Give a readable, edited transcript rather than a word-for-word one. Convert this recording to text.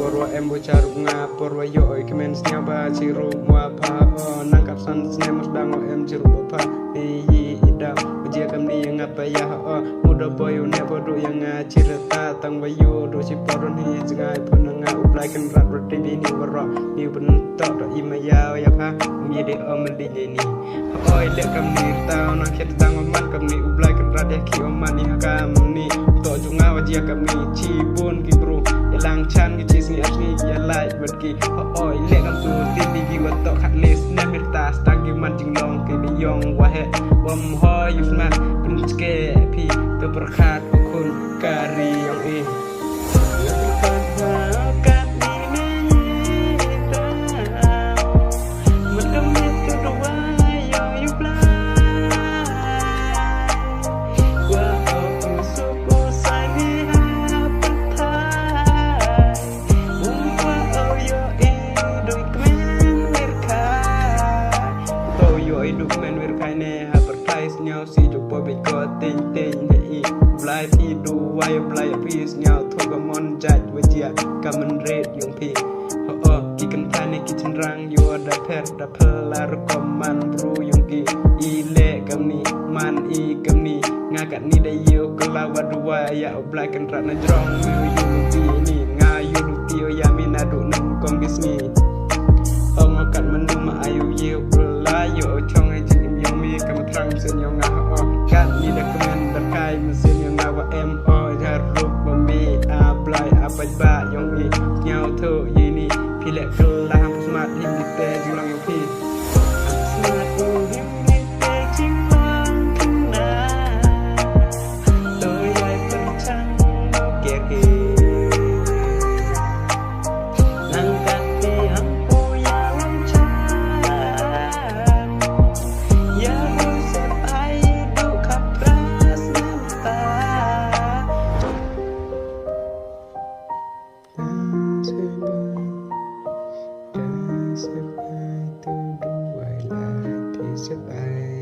porwa embo charunga porwa yo kemen nyaba chiru mwa pa nangkap san snem dango em chiru pa yi ida ujia kamni ngapa ya muda boyo ne bodo yang cerita tang bayu do si poron hi jangai punanga uplai kan rat roti bini waro ni bentok do imaya ya pa mi de amli ni oi le kamni tao na khet tang man kamni uplai kan rat ya ki oman ni kamni to junga wajia kamni chi pun ki bro lang chan ki chis ni asni ya lai bet ki oi le kam tu tin di ki wat to khat les ne mirta stang ki man jing long ki di yong wa he bom ho yusman pun ske pi to phyrkhat khun kari yong e dokumen wirkaine advertise nhau si cho boy be ko ting ting nei blai pi du wai blai peace nhau tho ga mon jat wajia kamen red yung pi ki kan thane ki chin rang yo da pet da plar kom man bru yung ki I le kam ni man I kam ni nga kat ni da yo kala wadu wa ya blai kan rat na jrong mi yung pi ni nga yo du ti ya mi na du nam kom bisni ông cạnh mình đừng mà ai yêu lá yo trong ai chỉ yong mi cầm trăng sen yong nga kat ni da comment da kai mình sen yong nga wa em ja ru ba mi apply apa ba yong I nhau thơ yi ni pi le kala ham smart him di te jing long yong pi smart him di te jing long na tôi ai phân trăng kẻ kì nang kat ni ham Sebab